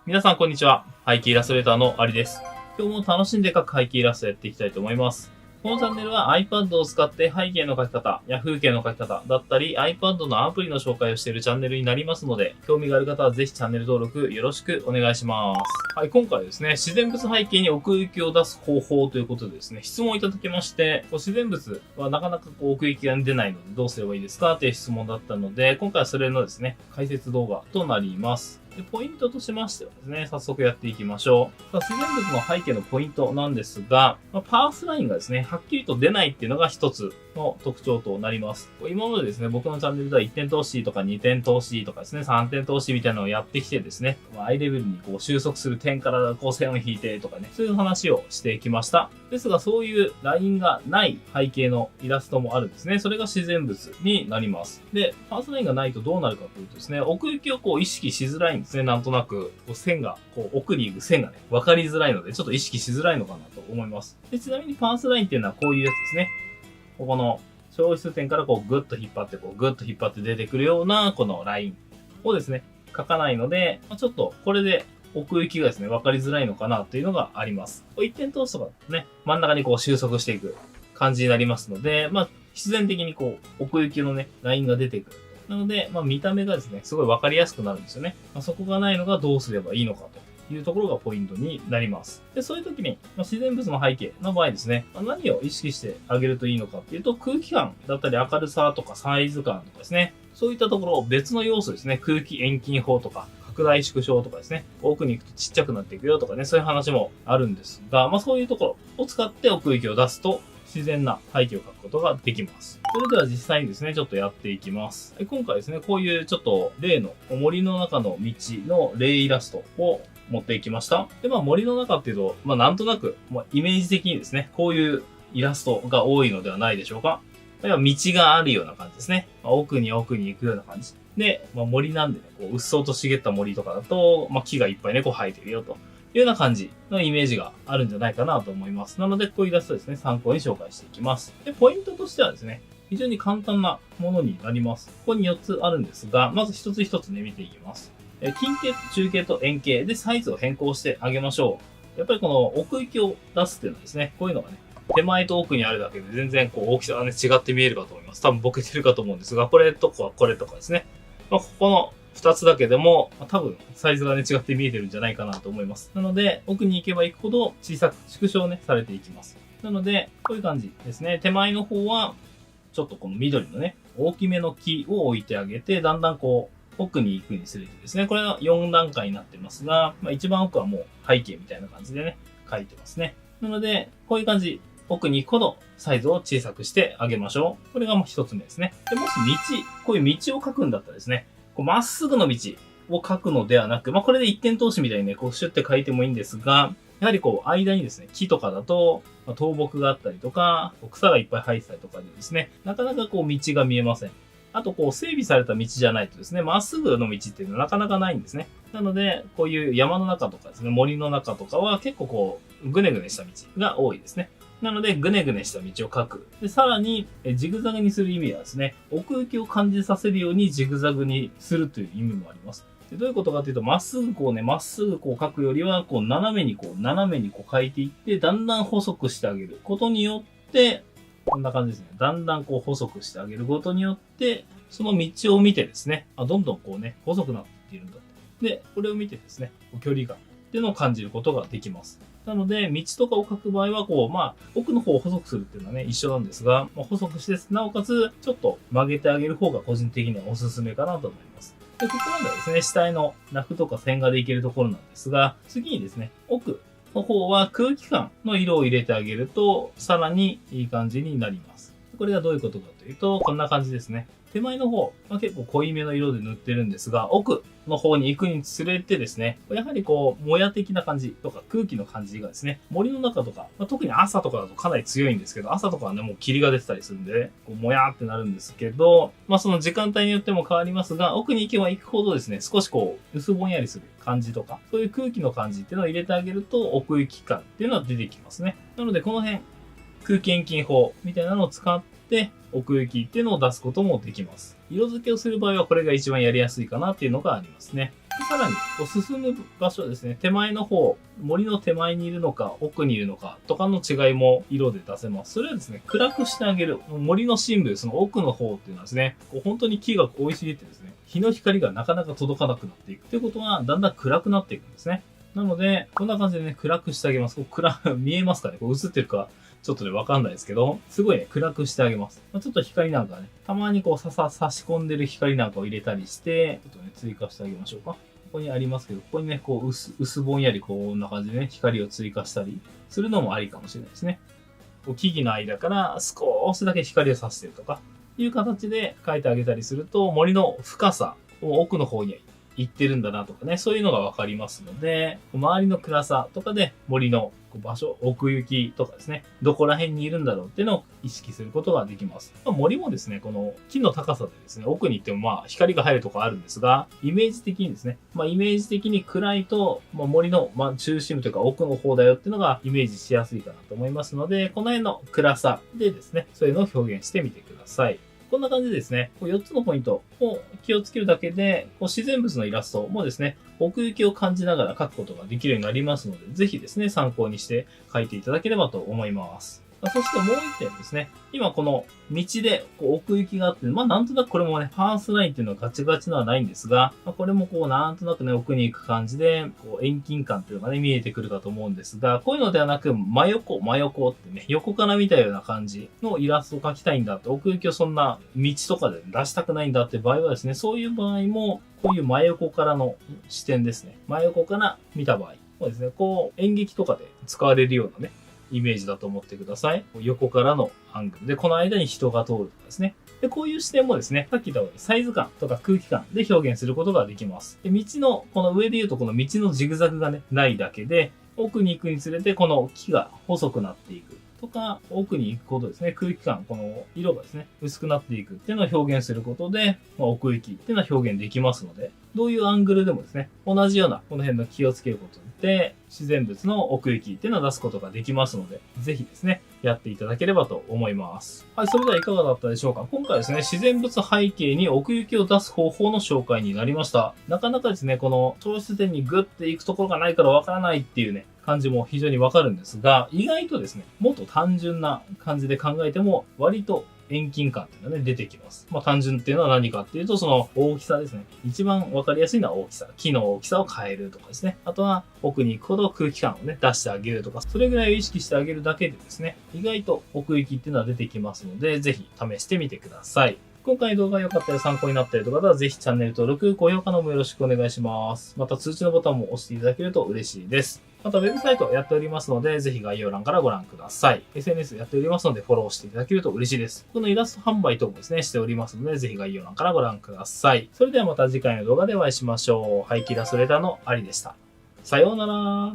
皆さんこんにちは。背景イラストレーターのアリです。今日も楽しんで描く背景イラストやっていきたいと思います。このチャンネルは iPad を使って背景の描き方や風景の描き方だったり iPad のアプリの紹介をしているチャンネルになりますので、興味がある方はぜひチャンネル登録よろしくお願いします。はい、今回はですね、自然物背景に奥行きを出す方法ということでですね、質問をいただきまして、自然物はなかなか奥行きが出ないのでどうすればいいですかという質問だったので、今回はそれのですね、解説動画となります。でポイントとしましてはですね、早速やっていきましょう。自然物の背景のポイントなんですが、パースラインがですね、はっきりと出ないっていうのが一つの特徴となります。今までですね、僕のチャンネルでは1点投資とか2点投資とかですね、3点投資みたいなのをやってきてですね、アイレベルに収束する点から線を引いてとかね、そういう話をしてきました。ですが、そういうラインがない背景のイラストもあるんですね。それが自然物になります。で、パースラインがないとどうなるかというとですね、奥行きを意識しづらいんですね。なんとなく、線が、奥に行く線がね、分かりづらいので、ちょっと意識しづらいのかなと思います。で、ちなみにパースラインっていうのはこういうやつですね。ここの消失点からグッと引っ張って、グッと引っ張って出てくるような、このラインをですね、書かないので、ちょっとこれで奥行きがですね、分かりづらいのかなというのがあります。一点通すとかね、真ん中に収束していく感じになりますので、必然的に奥行きのね、ラインが出てくる。なので、見た目がですね、すごい分かりやすくなるんですよね。そこがないのがどうすればいいのかというところがポイントになります。で、そういう時に、自然物の背景の場合ですね、何を意識してあげるといいのかっていうと、空気感だったり明るさとかサイズ感とかですね、そういったところを別の要素ですね、空気遠近法とか、拡大縮小とかですね、奥に行くとちっちゃくなっていくよとかね、そういう話もあるんですが、そういうところを使って奥行きを出すと、自然な背景を描くことができます。それでは実際にですね、ちょっとやっていきます。今回ですね、こういうちょっと例の森の中の道の例イラストを持っていきました。で、森の中っていうと、なんとなく、イメージ的にですね、こういうイラストが多いのではないでしょうか。道があるような感じですね。奥に行くような感じ。で、森なんでね、うっそうと茂った森とかだと、木がいっぱいね、生えてるよというような感じのイメージがあるんじゃないかなと思います。なので、こういうイラストですね、参考に紹介していきます。で、ポイントとしてはですね、非常に簡単なものになります。ここに4つあるんですが、まず一つ一つね、見ていきます。近景、中景と円形でサイズを変更してあげましょう。やっぱりこの奥行きを出すっていうのはですね、こういうのがね、手前と奥にあるだけで全然大きさがね、違って見えるかと思います。多分ボケてるかと思うんですが、これとかこれとかですね。ここの2つだけでも、多分サイズがね、違って見えてるんじゃないかなと思います。なので、奥に行けば行くほど小さく縮小ね、されていきます。なので、こういう感じですね。手前の方は、ちょっとこの緑のね、大きめの木を置いてあげて、だんだん奥に行くにつれてですね、これが4段階になってますが、一番奥はもう背景みたいな感じでね、書いてますね。なので、こういう感じ。奥に行くほどサイズを小さくしてあげましょう。これがもう一つ目ですね。で、もしこういう道を描くんだったらですね、まっすぐの道を描くのではなく、これで一点通しみたいにね、シュッて描いてもいいんですが、やはり間にですね、木とかだと、倒木があったりとか、草がいっぱい生えてたりとかでですね、なかなか道が見えません。あと整備された道じゃないとですね、まっすぐの道っていうのはなかなかないんですね。なので、こういう山の中とかですね、森の中とかは結構ぐねぐねした道が多いですね。なので、ぐねぐねした道を描く。で、さらに、ジグザグにする意味はですね、奥行きを感じさせるようにジグザグにするという意味もあります。でどういうことかというと、まっすぐ描くよりは、斜めに描いていって、だんだん細くしてあげることによって、こんな感じですね。だんだん細くしてあげることによって、その道を見てですね、どんどん細くなっているんだ。で、これを見てですね、距離感っていうのを感じることができます。なので、道とかを描く場合は、奥の方を細くするっていうのはね、一緒なんですが、細くして、なおかつ、ちょっと曲げてあげる方が個人的にはおすすめかなと思います。で、ここまではですね、下絵のラフとか線画でいけるところなんですが、次にですね、奥の方は空気感の色を入れてあげると、さらにいい感じになります。これがどういうことかというと、こんな感じですね。手前の方、結構濃いめの色で塗ってるんですが、奥の方に行くにつれてですね、やはりもや的な感じとか空気の感じがですね、森の中とか、特に朝とかだとかなり強いんですけど、朝とかはね、もう霧が出てたりするんで、もやーってなるんですけど、その時間帯によっても変わりますが、奥に行けば行くほどですね、少し薄ぼんやりする感じとか、そういう空気の感じっていうのを入れてあげると、奥行き感っていうのは出てきますね。なので、この辺、空気遠近法みたいなのを使って、奥行きっていうのを出すこともできます。色付けをする場合はこれが一番やりやすいかなっていうのがありますね。さらに、こう進む場所ですね、手前の方、森の手前にいるのか、奥にいるのかとかの違いも色で出せます。それはですね、暗くしてあげる。森の深部、その奥の方っていうのはですね、こう本当に木が生い茂ってですね、日の光がなかなか届かなくなっていく。ということは、だんだん暗くなっていくんですね。なので、こんな感じでね、暗くしてあげます。こう見えますかね、こう映ってるか、ちょっとね、わかんないですけど、すごいね、暗くしてあげます。ちょっと光なんかね、たまにこう差し込んでる光なんかを入れたりして、ちょっとね、追加してあげましょうか。ここにありますけど、ここにね、こう薄ぼんやりこんな感じでね、光を追加したりするのもありかもしれないですね。こう木々の間から少しだけ光を差してるとか、いう形で描いてあげたりすると、森の深さ、奥の方に行ってるんだなとかね、そういうのがわかりますので、周りの暗さとかで森の場所、奥行きとかですね、どこら辺にいるんだろうっていうのを意識することができます。森もですね、この木の高さでですね、奥に行っても光が入るとこあるんですが、イメージ的にですね、イメージ的に暗いと、森の中心部というか奥の方だよっていうのがイメージしやすいかなと思いますので、この辺の暗さでですね、そういうのを表現してみてください。こんな感じでですね、4つのポイントを気をつけるだけで、自然物のイラストもですね、奥行きを感じながら描くことができるようになりますので、ぜひですね、参考にして描いていただければと思います。そしてもう一点ですね。今この道で奥行きがあって、なんとなくこれもね、パースラインっていうのはガチガチのはないんですが、これもなんとなくね、奥に行く感じで、遠近感っていうのがね、見えてくるかと思うんですが、こういうのではなく、真横ってね、横から見たような感じのイラストを描きたいんだって、奥行きをそんな道とかで出したくないんだって場合はですね、そういう場合も、こういう真横からの視点ですね。真横から見た場合。そうですね、演劇とかで使われるようなね、イメージだと思ってください。横からのアングルで、この間に人が通るとかですね。で、こういう視点もですね、さっき言ったようにサイズ感とか空気感で表現することができます。で、道の、この上で言うとこの道のジグザグがね、ないだけで、奥に行くにつれてこの木が細くなっていく。とか、奥に行くことですね。空気感、この色がですね、薄くなっていくっていうのを表現することで、奥行きっていうのは表現できますので、どういうアングルでもですね、同じようなこの辺の気をつけることで、自然物の奥行きっていうのを出すことができますので、ぜひですね、やっていただければと思います。はい、それではいかがだったでしょうか。今回はですね、自然物背景に奥行きを出す方法の紹介になりました。なかなかですね、この調出点にグッて行くところがないからわからないっていうね、感じも非常にわかるんですが、意外とですね、もっと単純な感じで考えても、割と遠近感っていうのがね、出てきます。単純っていうのは何かっていうと、その大きさですね。一番わかりやすいのは大きさ。木の大きさを変えるとかですね。あとは奥に行くほど空気感をね、出してあげるとか、それぐらいを意識してあげるだけでですね、意外と奥行きっていうのは出てきますので、ぜひ試してみてください。今回の動画が良かったり参考になったりという方は、ぜひチャンネル登録、高評価の方もよろしくお願いします。また通知のボタンも押していただけると嬉しいです。また、ウェブサイトやっておりますので、ぜひ概要欄からご覧ください。SNS やっておりますので、フォローしていただけると嬉しいです。このイラスト販売等もですね、しておりますので、ぜひ概要欄からご覧ください。それではまた次回の動画でお会いしましょう。廃棄イラストレーターのありでした。さようなら。